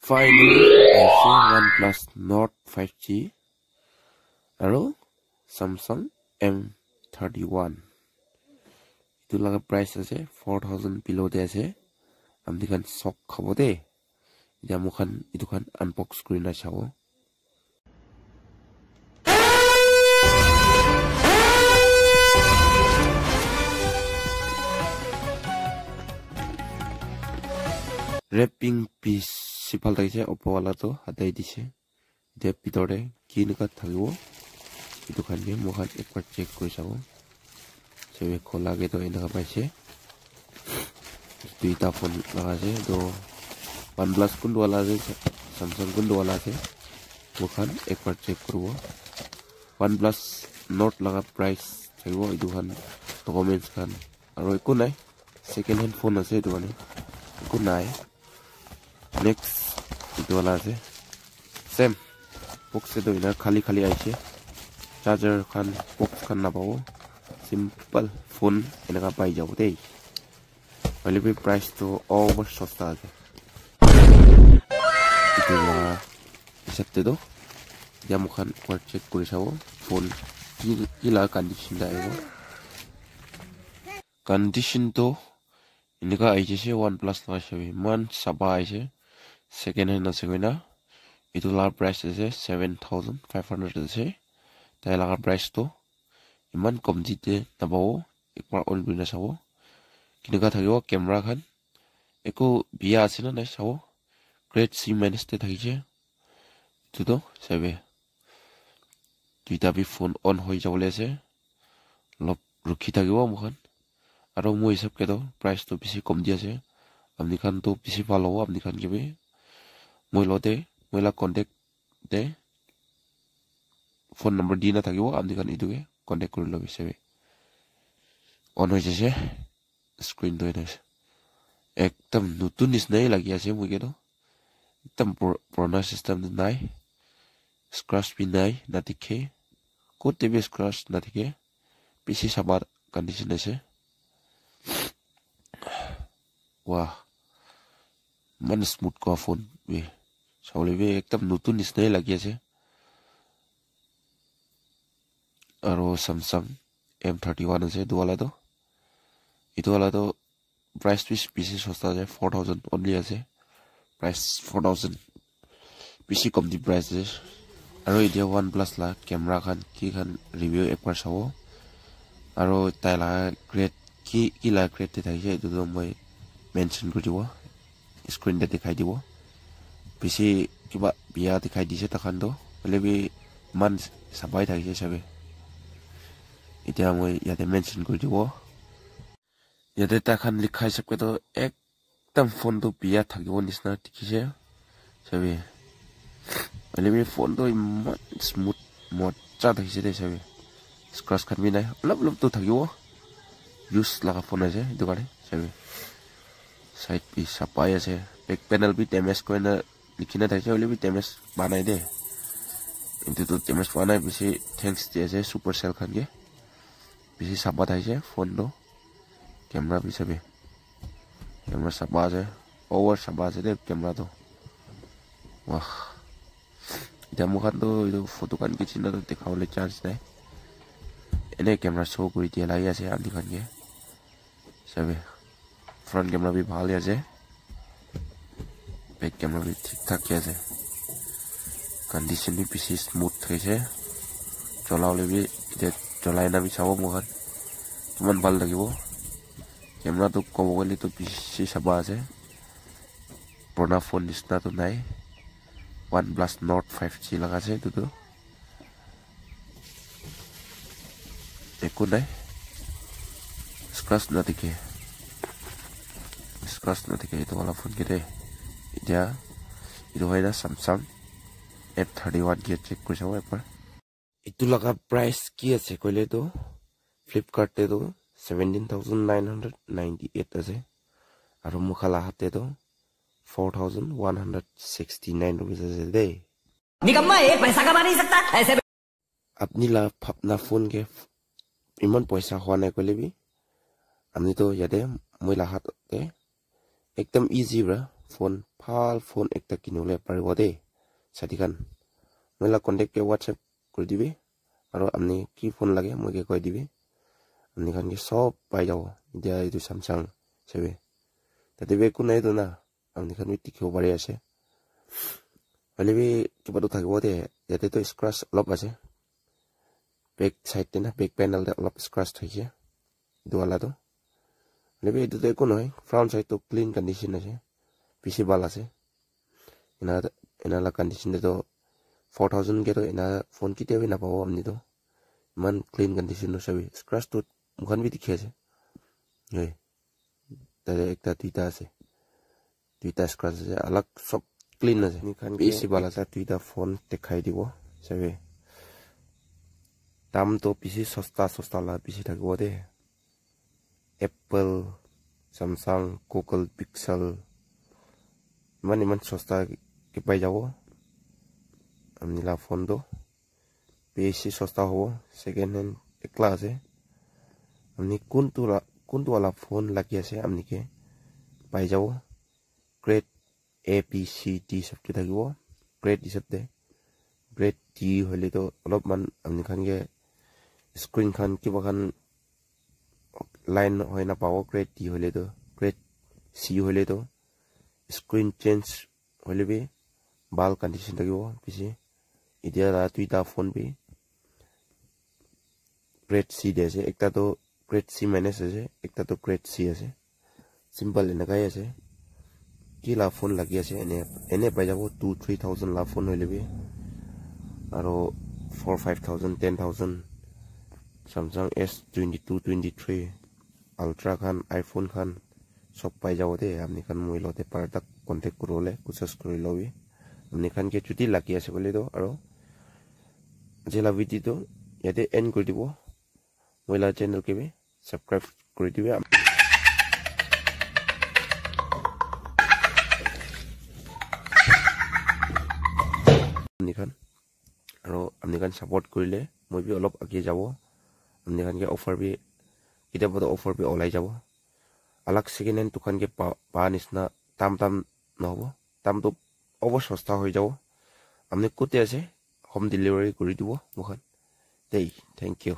Finally, আহিছে OnePlus Nord 5G আৰু Samsung M31 এইটো লগা প্ৰাইস আছে 4000 বিলোতে আছে আমি খান শক খাব দে এতিয়া মুখান ইটো খান আনবক্স কৰি না চাব wrapping piece সিফাল থাকিছে ওপৰৱালাটো হাতাই দিছে এতিয়া ভিতৰে কি নকা থাকিব ইটো খানকে মুখান একবাৰ চেক কৰি চাব সেবে খোলাগে তো এনেকা পাইছে দুইটা ফোন লাগাছে তো OnePlus কোনটো वाला আছে Samsung কোনটো वाला আছে মুখান একবাৰ চেক কৰিব OnePlus Nord লগা প্ৰাইস থাকিব ইটো খান ডকুমেন্টস খান আৰু একো নাই সেকেন্ড হ্যান্ড ফোন আছে ইটো মানে একো নাই Next, itu wala ase. Same. Box itu ina khali aise. Charger kan box kan na pawo. Simple phone ina ka pai jabo dei. Wali bi price to over sosta ase. Itu la isapte do. Jamu kan kwar check kori sabo. Phone ila condition da ego. Condition to ini ka aise se OnePlus la shabi. Man saba aise. Second hand আছে কইনা ইটো লার price আছে 7500 আছে তাই লাগার price তো ইমান কম দিতে নাপাও একবার অন কৰি নাচাব কিনকা থাকিব ক্যামেরা খান একো বিয়া আছে না নাই চাব গ্রেড C- তে থাকিছে তো চাবে দুইটা বি ফোন অন হৈ যাবলে আছে লব ৰখি থাকিব মুখান আৰু মই হিচাপ কেতো প্রাইস তো বেশি কম দি আছে আপনি খান তো বেশি ভালো হ'ব আপনি খান কেবে মইলা contact De phone number the না থাকিব আপনি কান ইটোকে কন্টাক্ট কৰি লবি সবে অন হৈ যাছে স্ক্রিন তো এটা একদম নতুন নিছনাই লাগি আছে মুকে তো একদম পুরনো সিস্টেম নাই স্ক্র্যাচ বি নাই না দেখে কোতে বি স্ক্র্যাচ না দেখে পিছি সাবার কন্ডিশন আছে वाह मन स्मूथ का फोन भी सावले भी एकदम नतुन निसनाय লাগি আছে আৰু Samsung M31 আছে দুৱালা তো ইটো वाला তো প্রাইস পিছি সস্তা আছে 4000 অনলি আছে প্রাইস 4000 পিছি কম দি প্রাইস আছে আৰু এতিয়া OnePlus লা ক্যামেৰা খান কি খান ৰিভিউ একবাৰ চাব আৰু তাইলা গ্ৰেড কি লা গ্ৰেড তে থাকিছে ইটো তো মই মেনশন কৰি দিব স্ক্রিন তে দেখাই দিব বেশি কিবা বিয়া দেখাই দিছে তখন তো বলে বি মান সবাই থাকিছে সবে এতিয়া মই ইয়াতে মেনশন কৰি দিব ইয়াতে তখন লিখাই সবকে তো একদম ফোন তো বিয়া থাকিব নিছনা দেখিছে সবে বলে বি ফোন তো ইমান স্মুথ মজা দেখিছে দে সবে স্ক্র্যাচ খান বি নাই অলপ তো থাকিব ইউজ লাগা ফোন আছে ইটো কাৰণে সবে साइड भी सफाई আছে बैक पैनल भी डैमेज कोई ना लिखिना थाइसे ओले भी डैमेज बनाइ दे इन्टु तो डैमेज बनाइ बेसी थैंक्स दिए सुपर सेल खान के बेसी सफा थाइसे फोन दो कैमरा भी सबै कैमरा सफा আছে ओवर सफा আছে दे कैमरा तो वाह इटा मुखान तो इदो फोटो खान के चिन्ह तो देखावले चान्स নাই एने कैमरा शो কৰি দিয়া লাগি আছে आदि खान के सबै फ्रंट कैमरा भी भाले আছে बैक कैमरा भी ठीक ठाक আছে कंडीशन भी बेसी स्मूथ হৈছে চলাওলে भी এটা চলাই না भी চাব মুখান কিমান ভাল লাগিব कैमरा তো কব গলি তো বেছি চাবা আছে পুৰণা ফোন নিছনা তো নাই OnePlus Nord 5G লাগাছে তো একো নাই স্ক্র্যাচ না দেখে স্ক্র্যাচ না দেখে itu wala phone kete এতিয়া itu hoina Samsung M31 ke check কৰি চাব একবাৰ ইটো লগা প্ৰাইস কি আছে কইলে তো Flipkart তে তো 17998 আছে আৰু মুখালা হাতে তো 4169 रुपीस আছে दे निकम्मा एक पैसा कमा नहीं सकता ऐसे अपनी ला अपना फोन के इमान पैसा हुआ नहीं कइले भी हमनी तो यादे मोइला हाते एकदम easy bra phone phal phone ekta kinule paribo de sadikan moila contact ke WhatsApp kori dibe aro amni ki phone lage moike koi dibe amni khan ke sob pai jabo dia itu Samsung sebe tate be ku nai do na amni khan bi tikhibo pari ase hole bi kiba to thakibo de yate to scratch olop ase back side te na back panel de olop scratch thaise itu wala to hole bi itu to eku noi front side to clean condition ase PC bal ase ena la condition de to 4000 ke to ena phone kite bi na pawo amni to man clean condition no sabi scratch to mukhan bi dikhi ase hey tare ekta tuita ase tuita scratch ase alag sob clean ase ni khan PC bal ase tuita phone dekhai dibo sabi dam to PC sosta la PC thakibo de Apple Samsung Google Pixel man sosta ke pai jabo amni la phone do PC sosta hobo second hand ekla ase amni kuntu wala phone lagi ase amni ke pai jabo grade A B C D sab ke thakibo grade isab de grade D hole to olop man amni khan ke screen khan kiba khan line hoina pawo grade D hole to grade C hole to screen change hole bi bal condition thakibo PC idia la tuita phone bi grade C de ase ekta to grade C minus ase ekta to grade C ase simple ena kai ase ki la phone lagi ase ene pai jabo 2-3,000 la phone hoile bi aro 4-5,000 10,000 Samsung S22 23 Ultra khan iPhone khan sob pai jabo de amni khan moi lote pardak contact kurole kusas kuri lobi amni khan ke chuti lagi ase bole do aro jela video to yate end kuri dibo moila channel ke be subscribe kuri dibe amni khan aro amni khan support kurile moi bi olop age jabo amni khan ke offer bi ite bodo offer bi olai jabo alag second hand tukhan ke pa nisna tam nobo tam to over sosta hoi jabo amni kote ase home delivery kuri dibo mukhan thank you